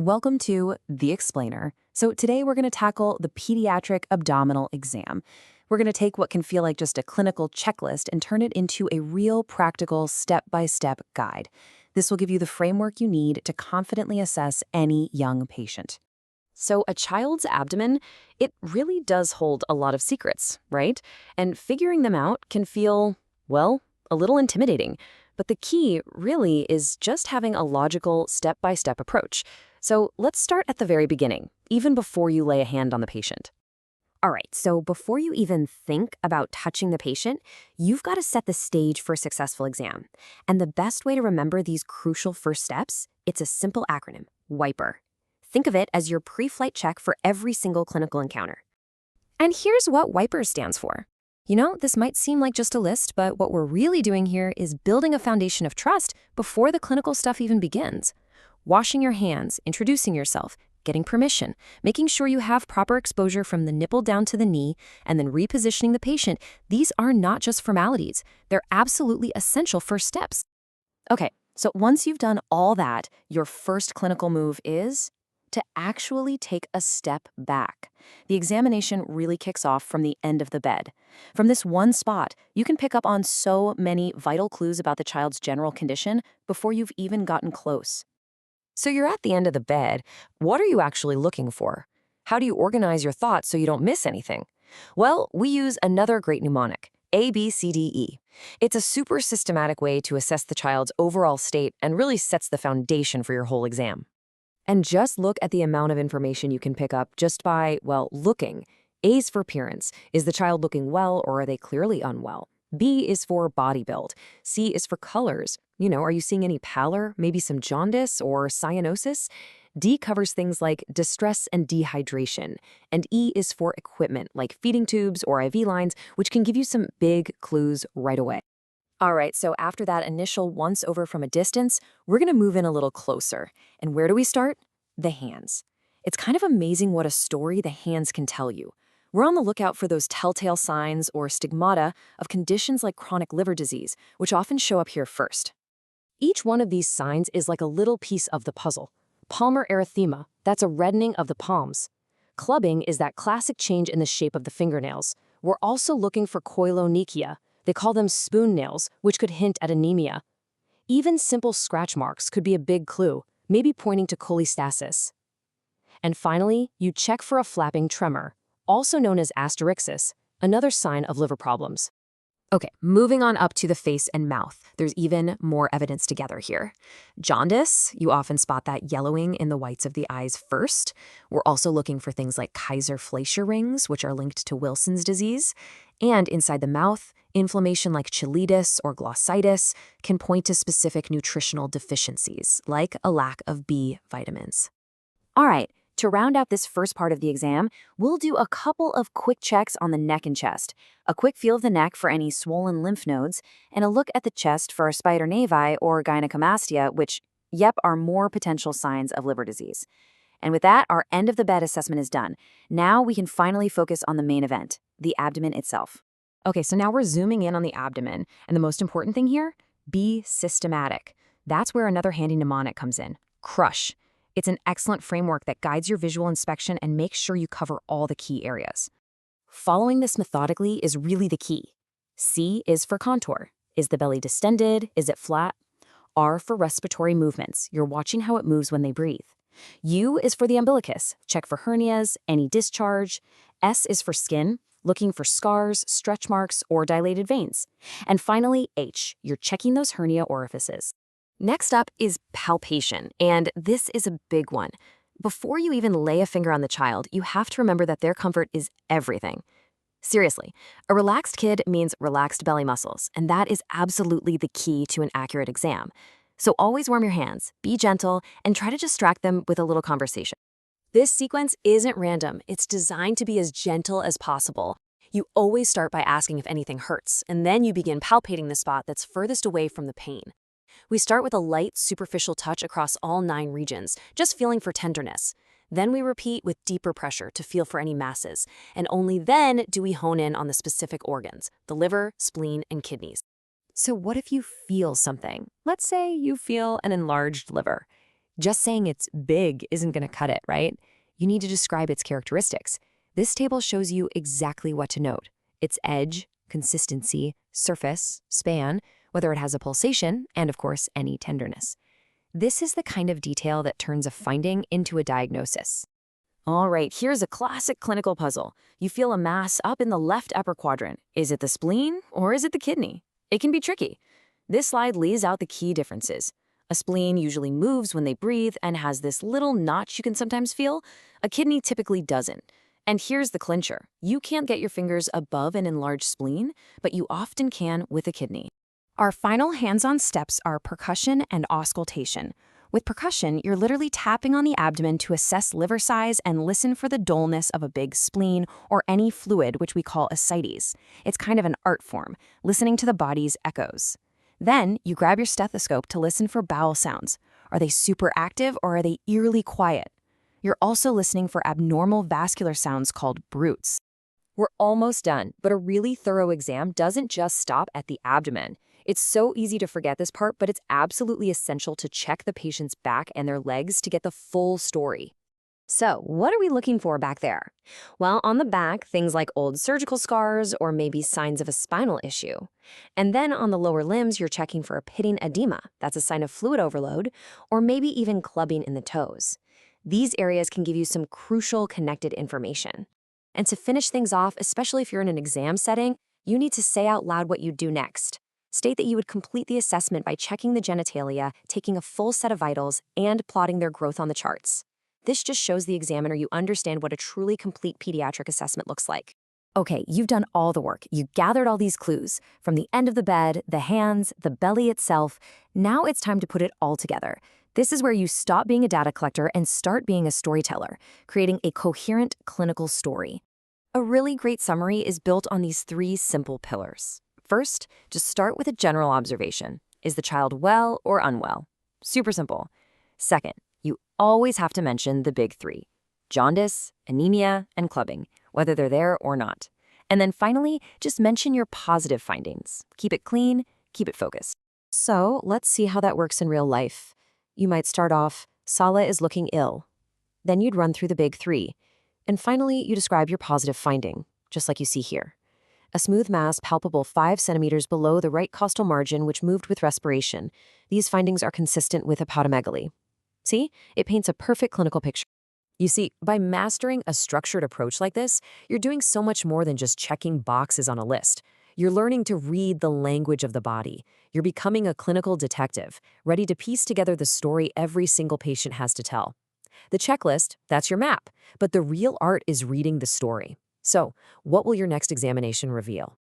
Welcome to The Explainer. So today we're going to tackle the pediatric abdominal exam. We're going to take what can feel like just a clinical checklist and turn it into a real practical step-by-step guide. This will give you the framework you need to confidently assess any young patient. So a child's abdomen, it really does hold a lot of secrets, right? And figuring them out can feel, well, a little intimidating. But the key really is just having a logical step-by-step approach. So let's start at the very beginning, even before you lay a hand on the patient. All right, so before you even think about touching the patient, you've got to set the stage for a successful exam. And the best way to remember these crucial first steps, it's a simple acronym, WIPER. Think of it as your pre-flight check for every single clinical encounter. And here's what WIPER stands for. You know, this might seem like just a list, but what we're really doing here is building a foundation of trust before the clinical stuff even begins. Washing your hands, introducing yourself, getting permission, making sure you have proper exposure from the nipple down to the knee, and then repositioning the patient. These are not just formalities. They're absolutely essential first steps. Okay, so once you've done all that, your first clinical move is to actually take a step back. The examination really kicks off from the end of the bed. From this one spot, you can pick up on so many vital clues about the child's general condition before you've even gotten close. So you're at the end of the bed. What are you actually looking for? How do you organize your thoughts so you don't miss anything? Well, we use another great mnemonic, ABCDE. It's a super systematic way to assess the child's overall state and really sets the foundation for your whole exam. And just look at the amount of information you can pick up just by, well, looking. A is for appearance. Is the child looking well or are they clearly unwell? B is for body build. C is for colors. You know, are you seeing any pallor, maybe some jaundice or cyanosis? D covers things like distress and dehydration. And E is for equipment, like feeding tubes or IV lines, which can give you some big clues right away. All right, so after that initial once-over from a distance, we're going to move in a little closer. And where do we start? The hands. It's kind of amazing what a story the hands can tell you. We're on the lookout for those telltale signs or stigmata of conditions like chronic liver disease, which often show up here first. Each one of these signs is like a little piece of the puzzle. Palmar erythema, that's a reddening of the palms. Clubbing is that classic change in the shape of the fingernails. We're also looking for koilonychia. They call them spoon nails, which could hint at anemia. Even simple scratch marks could be a big clue, maybe pointing to cholestasis. And finally, you check for a flapping tremor, also known as asterixis, another sign of liver problems. Okay, moving on up to the face and mouth. There's even more evidence to gather here. Jaundice, you often spot that yellowing in the whites of the eyes first. We're also looking for things like Kaiser-Fleischer rings, which are linked to Wilson's disease. And inside the mouth, inflammation like cheilitis or glossitis can point to specific nutritional deficiencies, like a lack of B vitamins. All right, to round out this first part of the exam, we'll do a couple of quick checks on the neck and chest, a quick feel of the neck for any swollen lymph nodes, and a look at the chest for spider nevi or gynecomastia, which, are more potential signs of liver disease. And with that, our end-of-the-bed assessment is done. Now we can finally focus on the main event, the abdomen itself. Okay, so now we're zooming in on the abdomen, and the most important thing here, be systematic. That's where another handy mnemonic comes in, CRUSH. It's an excellent framework that guides your visual inspection and makes sure you cover all the key areas. Following this methodically is really the key. C is for contour. Is the belly distended? Is it flat? R for respiratory movements. You're watching how it moves when they breathe. U is for the umbilicus. Check for hernias, any discharge. S is for skin, looking for scars, stretch marks, or dilated veins. And finally, H, you're checking those hernia orifices. Next up is palpation, and this is a big one. Before you even lay a finger on the child, you have to remember that their comfort is everything. Seriously, a relaxed kid means relaxed belly muscles, and that is absolutely the key to an accurate exam. So always warm your hands, be gentle, and try to distract them with a little conversation. This sequence isn't random. It's designed to be as gentle as possible. You always start by asking if anything hurts, and then you begin palpating the spot that's furthest away from the pain. We start with a light, superficial touch across all 9 regions, just feeling for tenderness. Then we repeat with deeper pressure to feel for any masses, and only then do we hone in on the specific organs, the liver, spleen, and kidneys. So what if you feel something? Let's say you feel an enlarged liver. Just saying it's big isn't going to cut it, right? You need to describe its characteristics. This table shows you exactly what to note: its edge, consistency, surface, span, whether it has a pulsation, and of course, any tenderness. This is the kind of detail that turns a finding into a diagnosis. All right, here's a classic clinical puzzle. You feel a mass up in the left upper quadrant. Is it the spleen or is it the kidney? It can be tricky. This slide lays out the key differences. A spleen usually moves when they breathe and has this little notch you can sometimes feel. A kidney typically doesn't. And here's the clincher. You can't get your fingers above an enlarged spleen, but you often can with a kidney. Our final hands-on steps are percussion and auscultation. With percussion, you're literally tapping on the abdomen to assess liver size and listen for the dullness of a big spleen or any fluid, which we call ascites. It's kind of an art form, listening to the body's echoes. Then you grab your stethoscope to listen for bowel sounds. Are they super active or are they eerily quiet? You're also listening for abnormal vascular sounds called bruits. We're almost done, but a really thorough exam doesn't just stop at the abdomen. It's so easy to forget this part, but it's absolutely essential to check the patient's back and their legs to get the full story. So, what are we looking for back there? Well, on the back, things like old surgical scars or maybe signs of a spinal issue. And then on the lower limbs, you're checking for a pitting edema. That's a sign of fluid overload, or maybe even clubbing in the toes. These areas can give you some crucial connected information. And to finish things off, especially if you're in an exam setting, you need to say out loud what you do next. State that you would complete the assessment by checking the genitalia, taking a full set of vitals, and plotting their growth on the charts. This just shows the examiner you understand what a truly complete pediatric assessment looks like. Okay, you've done all the work. You gathered all these clues, from the end of the bed, the hands, the belly itself. Now it's time to put it all together. This is where you stop being a data collector and start being a storyteller, creating a coherent clinical story. A really great summary is built on these three simple pillars. First, just start with a general observation. Is the child well or unwell? Super simple. Second, you always have to mention the big three: jaundice, anemia, and clubbing, whether they're there or not. And then finally, just mention your positive findings. Keep it clean, keep it focused. So let's see how that works in real life. You might start off, Sala is looking ill. Then you'd run through the big three. And finally, you describe your positive finding, just like you see here. A smooth mass palpable 5 centimeters below the right costal margin which moved with respiration. These findings are consistent with hepatomegaly. See? It paints a perfect clinical picture. You see, by mastering a structured approach like this, you're doing so much more than just checking boxes on a list. You're learning to read the language of the body. You're becoming a clinical detective, ready to piece together the story every single patient has to tell. The checklist, that's your map, but the real art is reading the story. So, what will your next examination reveal?